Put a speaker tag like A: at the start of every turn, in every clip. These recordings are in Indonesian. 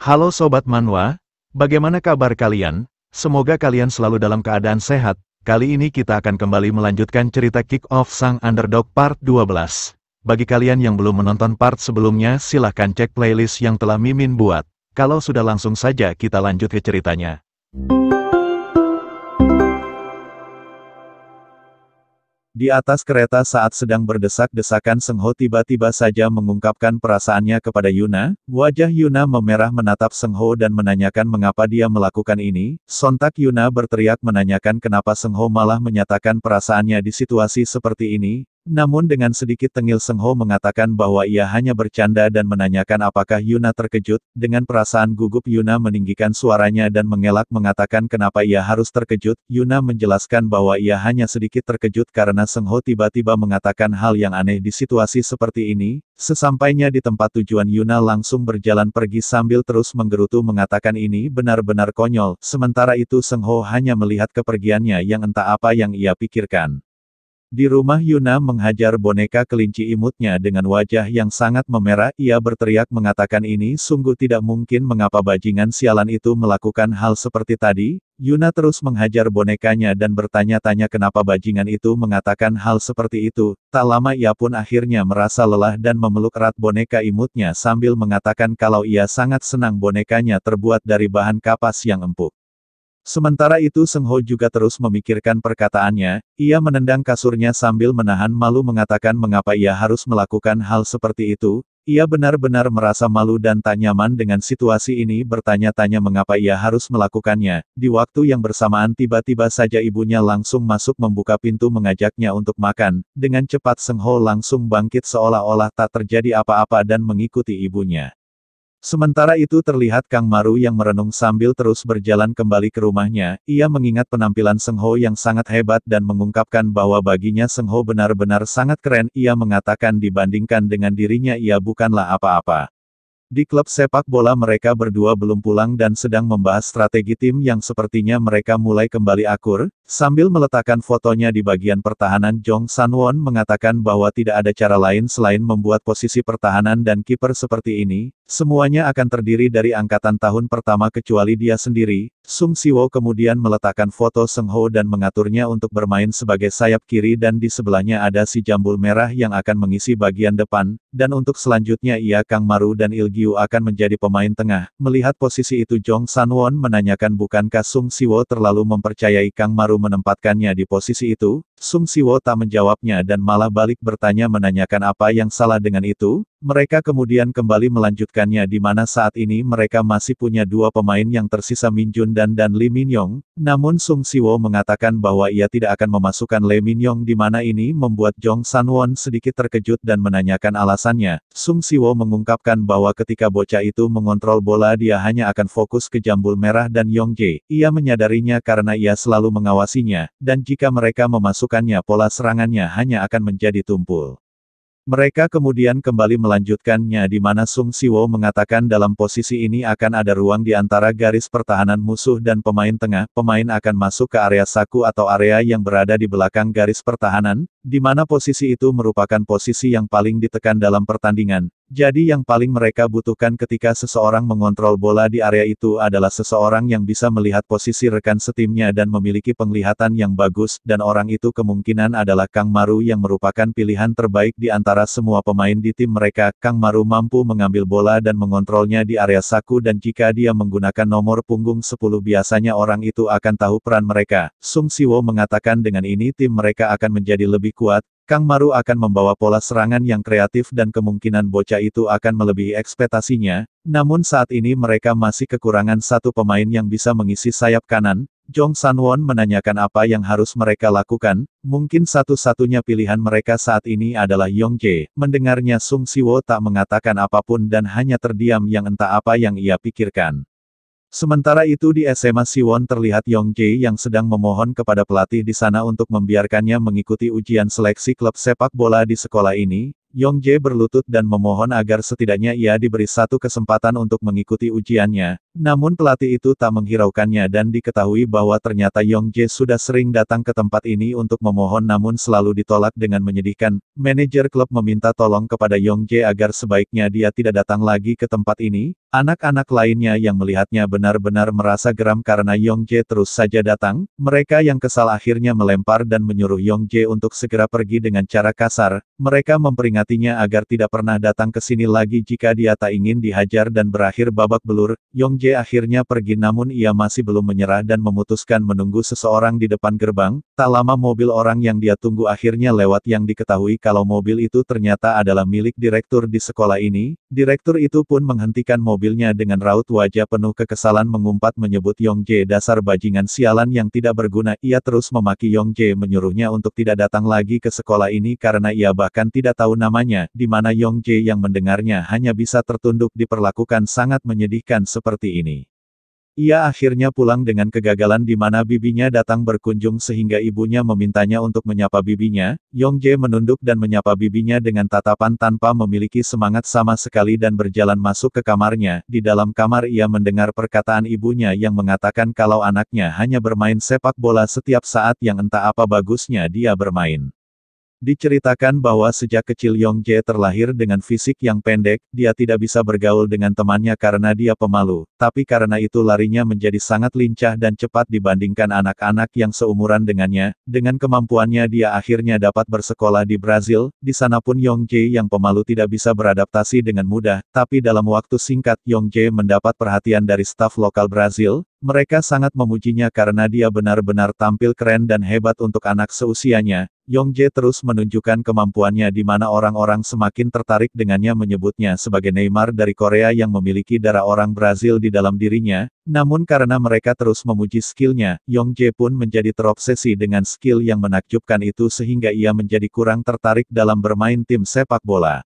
A: Halo Sobat Manhwa, bagaimana kabar kalian? Semoga kalian selalu dalam keadaan sehat. Kali ini kita akan kembali melanjutkan cerita Kick Off Sang Underdog Part 12. Bagi kalian yang belum menonton part sebelumnya, silahkan cek playlist yang telah Mimin buat. Kalau sudah, langsung saja kita lanjut ke ceritanya. Di atas kereta saat sedang berdesak-desakan, Seng Ho tiba-tiba saja mengungkapkan perasaannya kepada Yuna. Wajah Yuna memerah menatap Seng Ho dan menanyakan mengapa dia melakukan ini. Sontak Yuna berteriak menanyakan kenapa Seng Ho malah menyatakan perasaannya di situasi seperti ini. Namun dengan sedikit tengil Seng Ho mengatakan bahwa ia hanya bercanda dan menanyakan apakah Yuna terkejut. Dengan perasaan gugup Yuna meninggikan suaranya dan mengelak mengatakan kenapa ia harus terkejut. Yuna menjelaskan bahwa ia hanya sedikit terkejut karena Seng Ho tiba-tiba mengatakan hal yang aneh di situasi seperti ini. Sesampainya di tempat tujuan, Yuna langsung berjalan pergi sambil terus menggerutu mengatakan ini benar-benar konyol. Sementara itu Seng Ho hanya melihat kepergiannya yang entah apa yang ia pikirkan. Di rumah, Yuna menghajar boneka kelinci imutnya dengan wajah yang sangat memerah. Ia berteriak mengatakan ini sungguh tidak mungkin, mengapa bajingan sialan itu melakukan hal seperti tadi. Yuna terus menghajar bonekanya dan bertanya-tanya kenapa bajingan itu mengatakan hal seperti itu. Tak lama ia pun akhirnya merasa lelah dan memeluk erat boneka imutnya sambil mengatakan kalau ia sangat senang bonekanya terbuat dari bahan kapas yang empuk. Sementara itu Seng Ho juga terus memikirkan perkataannya. Ia menendang kasurnya sambil menahan malu mengatakan mengapa ia harus melakukan hal seperti itu. Ia benar-benar merasa malu dan tak nyaman dengan situasi ini, bertanya-tanya mengapa ia harus melakukannya. Di waktu yang bersamaan tiba-tiba saja ibunya langsung masuk membuka pintu mengajaknya untuk makan. Dengan cepat Seng Ho langsung bangkit seolah-olah tak terjadi apa-apa dan mengikuti ibunya. Sementara itu terlihat Kang Maru yang merenung sambil terus berjalan kembali ke rumahnya. Ia mengingat penampilan Seng Ho yang sangat hebat dan mengungkapkan bahwa baginya Seng Ho benar-benar sangat keren. Ia mengatakan dibandingkan dengan dirinya ia bukanlah apa-apa. Di klub sepak bola mereka berdua belum pulang dan sedang membahas strategi tim yang sepertinya mereka mulai kembali akur. Sambil meletakkan fotonya di bagian pertahanan, Jong Sanwon mengatakan bahwa tidak ada cara lain selain membuat posisi pertahanan dan kiper seperti ini. Semuanya akan terdiri dari angkatan tahun pertama kecuali dia sendiri. Sung Siwo kemudian meletakkan foto Seng Ho dan mengaturnya untuk bermain sebagai sayap kiri dan di sebelahnya ada si Jambul Merah yang akan mengisi bagian depan. Dan untuk selanjutnya ia Kang Maru dan Il Gyu akan menjadi pemain tengah. Melihat posisi itu Jong Sanwon menanyakan bukankah Sung Siwo terlalu mempercayai Kang Maru menempatkannya di posisi itu? Sung Siwo tak menjawabnya dan malah balik bertanya menanyakan apa yang salah dengan itu. Mereka kemudian kembali melanjutkannya di mana saat ini mereka masih punya dua pemain yang tersisa, Min Jun dan Lee Min Yong. Namun Sung Siwo mengatakan bahwa ia tidak akan memasukkan Lee Min Yong di mana ini membuat Jong Sanwon sedikit terkejut dan menanyakan alasannya. Sung Siwo mengungkapkan bahwa ketika bocah itu mengontrol bola dia hanya akan fokus ke Jambul Merah dan Yong Jae. Ia menyadarinya karena ia selalu mengawasinya, dan jika mereka memasukkannya pola serangannya hanya akan menjadi tumpul. Mereka kemudian kembali melanjutkannya di mana Sung Siwo mengatakan dalam posisi ini akan ada ruang di antara garis pertahanan musuh dan pemain tengah. Pemain akan masuk ke area saku atau area yang berada di belakang garis pertahanan, di mana posisi itu merupakan posisi yang paling ditekan dalam pertandingan. Jadi yang paling mereka butuhkan ketika seseorang mengontrol bola di area itu adalah seseorang yang bisa melihat posisi rekan setimnya dan memiliki penglihatan yang bagus, dan orang itu kemungkinan adalah Kang Maru yang merupakan pilihan terbaik di antara semua pemain di tim mereka. Kang Maru mampu mengambil bola dan mengontrolnya di area saku dan jika dia menggunakan nomor punggung 10 biasanya orang itu akan tahu peran mereka. Sung Siwo mengatakan dengan ini tim mereka akan menjadi lebih kuat. Kang Maru akan membawa pola serangan yang kreatif dan kemungkinan bocah itu akan melebihi ekspektasinya. Namun saat ini mereka masih kekurangan satu pemain yang bisa mengisi sayap kanan. Jong Sanwon menanyakan apa yang harus mereka lakukan. Mungkin satu-satunya pilihan mereka saat ini adalah Yong Jae. Mendengarnya Sung Siwo tak mengatakan apapun dan hanya terdiam yang entah apa yang ia pikirkan. Sementara itu di SMA Siwon terlihat Yong Jae yang sedang memohon kepada pelatih di sana untuk membiarkannya mengikuti ujian seleksi klub sepak bola di sekolah ini. Yong Jae berlutut dan memohon agar setidaknya ia diberi satu kesempatan untuk mengikuti ujiannya. Namun pelatih itu tak menghiraukannya dan diketahui bahwa ternyata Yong Jae sudah sering datang ke tempat ini untuk memohon namun selalu ditolak dengan menyedihkan. Manajer klub meminta tolong kepada Yong Jae agar sebaiknya dia tidak datang lagi ke tempat ini. Anak-anak lainnya yang melihatnya benar-benar merasa geram karena Yong Jae terus saja datang. Mereka yang kesal akhirnya melempar dan menyuruh Yong Jae untuk segera pergi dengan cara kasar. Mereka memperingatinya agar tidak pernah datang ke sini lagi jika dia tak ingin dihajar dan berakhir babak belur. Yong Jae akhirnya pergi namun ia masih belum menyerah dan memutuskan menunggu seseorang di depan gerbang. Tak lama mobil orang yang dia tunggu akhirnya lewat yang diketahui kalau mobil itu ternyata adalah milik direktur di sekolah ini. Direktur itu pun menghentikan mobilnya dengan raut wajah penuh kekesalan mengumpat menyebut Yong Jae dasar bajingan sialan yang tidak berguna. Ia terus memaki Yong Jae menyuruhnya untuk tidak datang lagi ke sekolah ini karena ia bahkan tidak tahu namanya, di mana Yong Jae yang mendengarnya hanya bisa tertunduk diperlakukan sangat menyedihkan seperti ini. Ia akhirnya pulang dengan kegagalan di mana bibinya datang berkunjung sehingga ibunya memintanya untuk menyapa bibinya. Yong Jae menunduk dan menyapa bibinya dengan tatapan tanpa memiliki semangat sama sekali dan berjalan masuk ke kamarnya. Di dalam kamar ia mendengar perkataan ibunya yang mengatakan kalau anaknya hanya bermain sepak bola setiap saat yang entah apa bagusnya dia bermain. Diceritakan bahwa sejak kecil Yong Jae terlahir dengan fisik yang pendek, dia tidak bisa bergaul dengan temannya karena dia pemalu, tapi karena itu larinya menjadi sangat lincah dan cepat dibandingkan anak-anak yang seumuran dengannya. Dengan kemampuannya dia akhirnya dapat bersekolah di Brazil, di sana pun Yong Jae yang pemalu tidak bisa beradaptasi dengan mudah, tapi dalam waktu singkat Yong Jae mendapat perhatian dari staf lokal Brazil. Mereka sangat memujinya karena dia benar-benar tampil keren dan hebat untuk anak seusianya. Yong Jae terus menunjukkan kemampuannya di mana orang-orang semakin tertarik dengannya menyebutnya sebagai Neymar dari Korea yang memiliki darah orang Brazil di dalam dirinya. Namun karena mereka terus memuji skillnya, Yong Jae pun menjadi terobsesi dengan skill yang menakjubkan itu sehingga ia menjadi kurang tertarik dalam bermain tim sepak bola.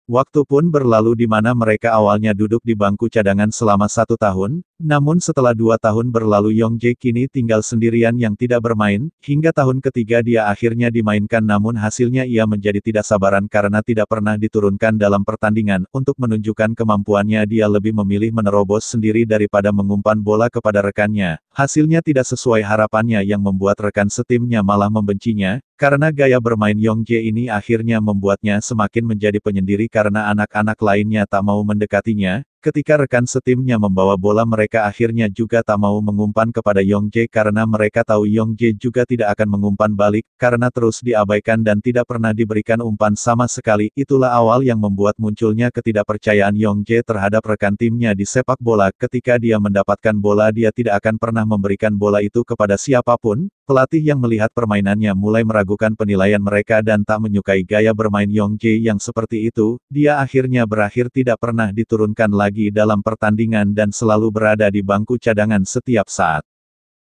A: Waktu pun berlalu di mana mereka awalnya duduk di bangku cadangan selama 1 tahun, namun setelah 2 tahun berlalu Yong Jae kini tinggal sendirian yang tidak bermain, hingga tahun ketiga dia akhirnya dimainkan namun hasilnya ia menjadi tidak sabaran karena tidak pernah diturunkan dalam pertandingan. Untuk menunjukkan kemampuannya dia lebih memilih menerobos sendiri daripada mengumpan bola kepada rekannya. Hasilnya tidak sesuai harapannya yang membuat rekan setimnya malah membencinya. Karena gaya bermain Yong Jae ini akhirnya membuatnya semakin menjadi penyendiri karena anak-anak lainnya tak mau mendekatinya. Ketika rekan setimnya membawa bola mereka akhirnya juga tak mau mengumpan kepada Yong Jae karena mereka tahu Yong Jae juga tidak akan mengumpan balik, karena terus diabaikan dan tidak pernah diberikan umpan sama sekali. Itulah awal yang membuat munculnya ketidakpercayaan Yong Jae terhadap rekan timnya di sepak bola. Ketika dia mendapatkan bola dia tidak akan pernah memberikan bola itu kepada siapapun. Pelatih yang melihat permainannya mulai meragukan penilaian mereka dan tak menyukai gaya bermain Yong Jae yang seperti itu. Dia akhirnya berakhir tidak pernah diturunkan lagi dalam pertandingan dan selalu berada di bangku cadangan setiap saat.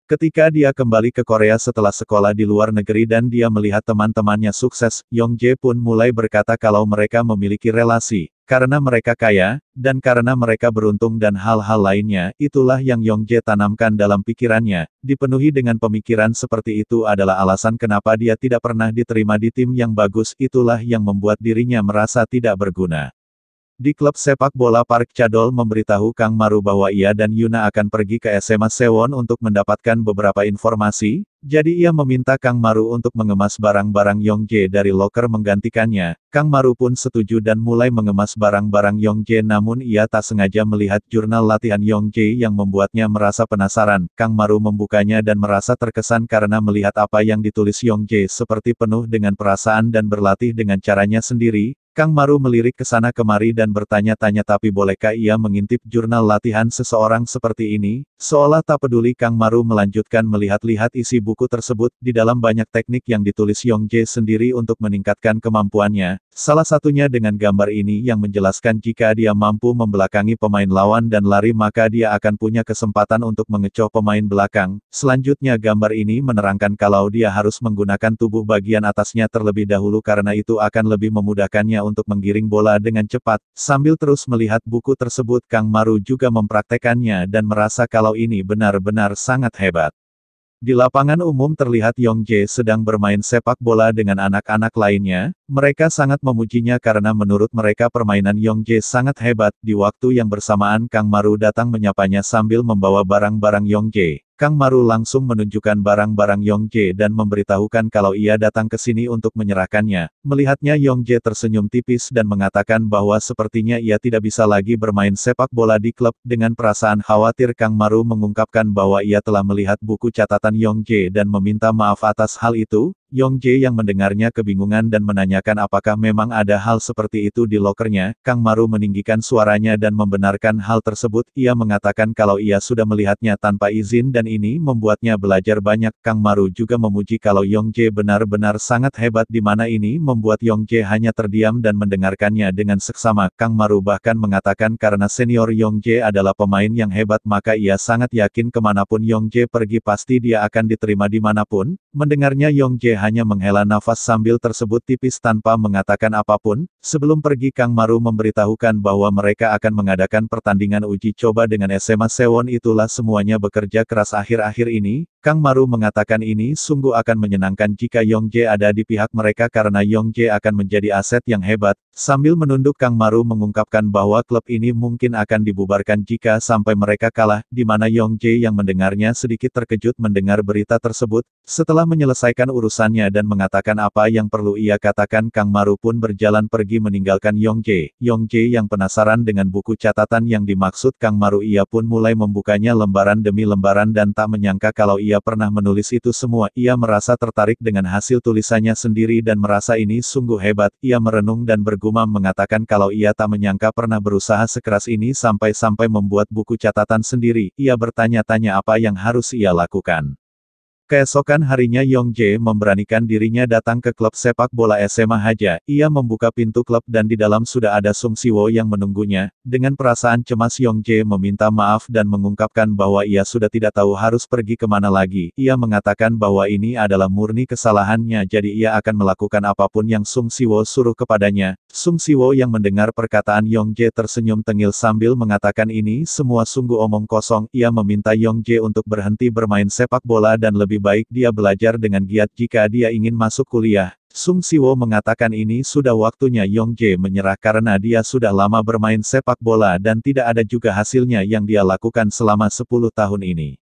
A: Ketika dia kembali ke Korea setelah sekolah di luar negeri dan dia melihat teman-temannya sukses, Yong Jae pun mulai berkata kalau mereka memiliki relasi. Karena mereka kaya, dan karena mereka beruntung dan hal-hal lainnya, itulah yang Yong Jae tanamkan dalam pikirannya. Dipenuhi dengan pemikiran seperti itu adalah alasan kenapa dia tidak pernah diterima di tim yang bagus, itulah yang membuat dirinya merasa tidak berguna. Di klub sepak bola Park Cha-dol memberitahu Kang Maru bahwa ia dan Yuna akan pergi ke SMA Sewon untuk mendapatkan beberapa informasi, jadi ia meminta Kang Maru untuk mengemas barang-barang Yong Jae dari loker menggantikannya. Kang Maru pun setuju dan mulai mengemas barang-barang Yong Jae namun ia tak sengaja melihat jurnal latihan Yong Jae yang membuatnya merasa penasaran. Kang Maru membukanya dan merasa terkesan karena melihat apa yang ditulis Yong Jae seperti penuh dengan perasaan dan berlatih dengan caranya sendiri. Kang Maru melirik ke sana kemari dan bertanya-tanya tapi bolehkah ia mengintip jurnal latihan seseorang seperti ini? Seolah tak peduli Kang Maru melanjutkan melihat-lihat isi buku tersebut, di dalam banyak teknik yang ditulis Yong Jae sendiri untuk meningkatkan kemampuannya. Salah satunya dengan gambar ini yang menjelaskan jika dia mampu membelakangi pemain lawan dan lari maka dia akan punya kesempatan untuk mengecoh pemain belakang. Selanjutnya gambar ini menerangkan kalau dia harus menggunakan tubuh bagian atasnya terlebih dahulu karena itu akan lebih memudahkannya untuk menggiring bola dengan cepat. Sambil terus melihat buku tersebut Kang Maru juga mempraktekannya dan merasa kalau ini benar-benar sangat hebat. Di lapangan umum terlihat Yong Jae sedang bermain sepak bola dengan anak-anak lainnya. Mereka sangat memujinya karena menurut mereka permainan Yong Jae sangat hebat. Di waktu yang bersamaan Kang Maru datang menyapanya sambil membawa barang-barang Yong Jae. Kang Maru langsung menunjukkan barang-barang Yong Jae dan memberitahukan kalau ia datang ke sini untuk menyerahkannya. Melihatnya Yong Jae tersenyum tipis dan mengatakan bahwa sepertinya ia tidak bisa lagi bermain sepak bola di klub. Dengan perasaan khawatir Kang Maru mengungkapkan bahwa ia telah melihat buku catatan Yong Jae dan meminta maaf atas hal itu. Yong Jae yang mendengarnya kebingungan dan menanyakan apakah memang ada hal seperti itu di lokernya. Kang Maru meninggikan suaranya dan membenarkan hal tersebut. Ia mengatakan kalau ia sudah melihatnya tanpa izin dan ini membuatnya belajar banyak. Kang Maru juga memuji kalau Yong Jae benar-benar sangat hebat di mana ini membuat Yong Jae hanya terdiam dan mendengarkannya dengan seksama. Kang Maru bahkan mengatakan karena senior Yong Jae adalah pemain yang hebat maka ia sangat yakin kemanapun Yong Jae pergi pasti dia akan diterima dimanapun. Mendengarnya Yong Jae hanya menghela nafas sambil tersebut tipis tanpa mengatakan apapun. Sebelum pergi Kang Maru memberitahukan bahwa mereka akan mengadakan pertandingan uji coba dengan SMA Sewon itulah semuanya bekerja keras akhir-akhir ini. Kang Maru mengatakan ini sungguh akan menyenangkan jika Yong Jae ada di pihak mereka karena Yong Jae akan menjadi aset yang hebat. Sambil menunduk Kang Maru mengungkapkan bahwa klub ini mungkin akan dibubarkan jika sampai mereka kalah, di mana Yong Jae yang mendengarnya sedikit terkejut mendengar berita tersebut. Setelah menyelesaikan urusannya dan mengatakan apa yang perlu ia katakan Kang Maru pun berjalan pergi meninggalkan Yong Jae. Yong Jae yang penasaran dengan buku catatan yang dimaksud Kang Maru ia pun mulai membukanya lembaran demi lembaran dan tak menyangka kalau ia pernah menulis itu semua. Ia merasa tertarik dengan hasil tulisannya sendiri dan merasa ini sungguh hebat. Ia merenung dan bergumam mengatakan kalau ia tak menyangka pernah berusaha sekeras ini sampai-sampai membuat buku catatan sendiri. Ia bertanya-tanya apa yang harus ia lakukan. Keesokan harinya Yong Jae memberanikan dirinya datang ke klub sepak bola SMA Haja. Ia membuka pintu klub dan di dalam sudah ada Sung Siwo yang menunggunya. Dengan perasaan cemas Yong Jae meminta maaf dan mengungkapkan bahwa ia sudah tidak tahu harus pergi kemana lagi. Ia mengatakan bahwa ini adalah murni kesalahannya jadi ia akan melakukan apapun yang Sung Siwo suruh kepadanya. Sung Siwo yang mendengar perkataan Yong Jae tersenyum tengil sambil mengatakan ini semua sungguh omong kosong. Ia meminta Yong Jae untuk berhenti bermain sepak bola dan lebih baik dia belajar dengan giat jika dia ingin masuk kuliah. Sung Siwo mengatakan ini sudah waktunya Yong Jae menyerah karena dia sudah lama bermain sepak bola dan tidak ada juga hasilnya yang dia lakukan selama 10 tahun ini.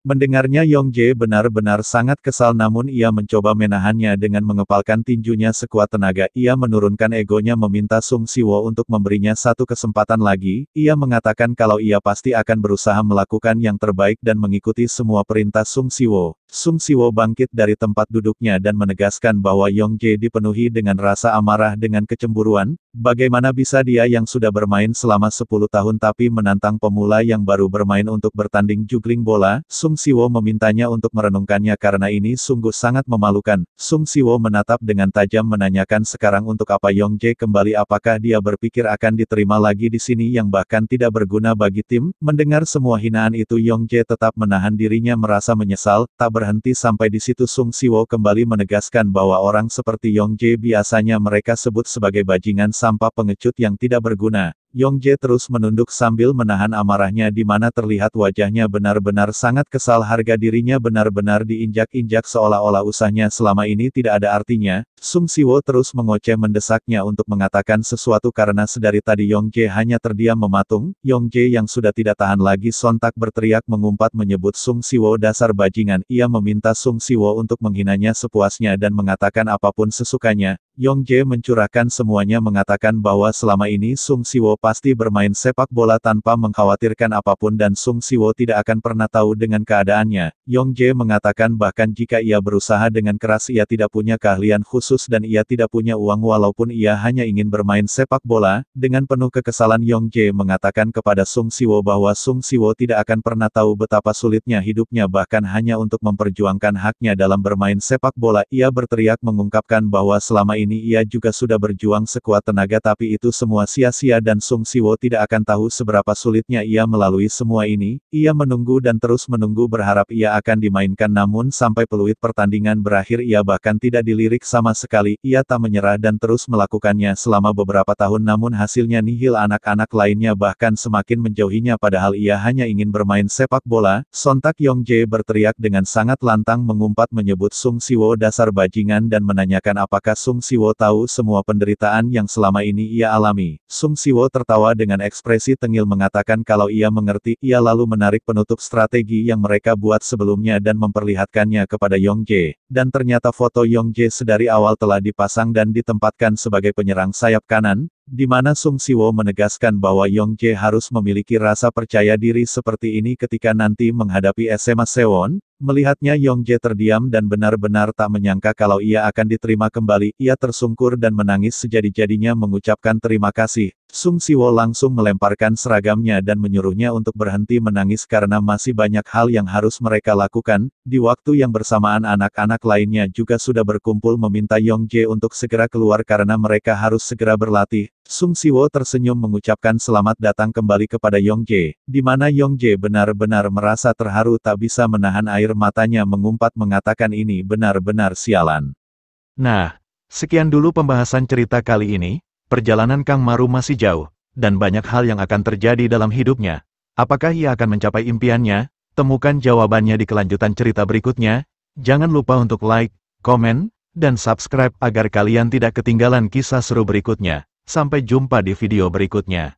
A: Mendengarnya Yong Jae benar-benar sangat kesal namun ia mencoba menahannya dengan mengepalkan tinjunya sekuat tenaga. Ia menurunkan egonya meminta Sung Siwo untuk memberinya satu kesempatan lagi. Ia mengatakan kalau ia pasti akan berusaha melakukan yang terbaik dan mengikuti semua perintah Sung Siwo. Sung Siwo bangkit dari tempat duduknya dan menegaskan bahwa Yong Jae dipenuhi dengan rasa amarah dengan kecemburuan. Bagaimana bisa dia yang sudah bermain selama 10 tahun tapi menantang pemula yang baru bermain untuk bertanding jugling bola? Sung Siwo memintanya untuk merenungkannya karena ini sungguh sangat memalukan. Sung Siwo menatap dengan tajam menanyakan sekarang untuk apa Yong Jae kembali apakah dia berpikir akan diterima lagi di sini yang bahkan tidak berguna bagi tim? Mendengar semua hinaan itu Yong Jae tetap menahan dirinya merasa menyesal, tak berhenti sampai di situ Sung Siwo kembali menegaskan bahwa orang seperti Yong Jae biasanya mereka sebut sebagai bajingan sampah pengecut yang tidak berguna. Yong Jae terus menunduk sambil menahan amarahnya di mana terlihat wajahnya benar-benar sangat kesal harga dirinya benar-benar diinjak-injak seolah-olah usahanya selama ini tidak ada artinya. Sung Siwo terus mengoceh mendesaknya untuk mengatakan sesuatu karena sedari tadi Yong Jae hanya terdiam mematung. Yong Jae yang sudah tidak tahan lagi sontak berteriak mengumpat menyebut Sung Siwo dasar bajingan. Ia meminta Sung Siwo untuk menghinanya sepuasnya dan mengatakan apapun sesukanya. Yong Jae mencurahkan semuanya mengatakan bahwa selama ini Sung Siwo pasti bermain sepak bola tanpa mengkhawatirkan apapun dan Sung Siwo tidak akan pernah tahu dengan keadaannya. Yong Jae mengatakan bahkan jika ia berusaha dengan keras ia tidak punya keahlian khusus dan ia tidak punya uang walaupun ia hanya ingin bermain sepak bola. Dengan penuh kekesalan Yong Jae mengatakan kepada Sung Siwo bahwa Sung Siwo tidak akan pernah tahu betapa sulitnya hidupnya bahkan hanya untuk memperjuangkan haknya dalam bermain sepak bola. Ia berteriak mengungkapkan bahwa selama ini ia juga sudah berjuang sekuat tenaga tapi itu semua sia-sia dan Sung Siwo tidak akan tahu seberapa sulitnya ia melalui semua ini. Ia menunggu dan terus menunggu berharap ia akan dimainkan namun sampai peluit pertandingan berakhir ia bahkan tidak dilirik sama sekali, ia tak menyerah dan terus melakukannya selama beberapa tahun namun hasilnya nihil, anak-anak lainnya bahkan semakin menjauhinya padahal ia hanya ingin bermain sepak bola. Sontak Yongjae berteriak dengan sangat lantang mengumpat menyebut Sung Siwo dasar bajingan dan menanyakan apakah Sung Siwo tahu semua penderitaan yang selama ini ia alami. Sung Siwo tertawa dengan ekspresi tengil mengatakan kalau ia mengerti. Ia lalu menarik penutup strategi yang mereka buat sebelumnya dan memperlihatkannya kepada Yongjae. Dan ternyata foto Yongjae sedari awal telah dipasang dan ditempatkan sebagai penyerang sayap kanan, di mana Sung Siwo menegaskan bahwa Yongjae harus memiliki rasa percaya diri seperti ini ketika nanti menghadapi SMA Sewon. Melihatnya Yongjae terdiam dan benar-benar tak menyangka kalau ia akan diterima kembali, ia tersungkur dan menangis sejadi-jadinya mengucapkan terima kasih. Sung Siwo langsung melemparkan seragamnya dan menyuruhnya untuk berhenti menangis karena masih banyak hal yang harus mereka lakukan. Di waktu yang bersamaan anak-anak lainnya juga sudah berkumpul meminta Yongjae untuk segera keluar karena mereka harus segera berlatih. Sung Siwo tersenyum mengucapkan selamat datang kembali kepada Yongjae, di mana Yongjae benar-benar merasa terharu tak bisa menahan air matanya mengumpat mengatakan ini benar-benar sialan.
B: Nah, sekian dulu pembahasan cerita kali ini. Perjalanan Kang Maru masih jauh, dan banyak hal yang akan terjadi dalam hidupnya. Apakah ia akan mencapai impiannya? Temukan jawabannya di kelanjutan cerita berikutnya. Jangan lupa untuk like, komen, dan subscribe agar kalian tidak ketinggalan kisah seru berikutnya. Sampai jumpa di video berikutnya.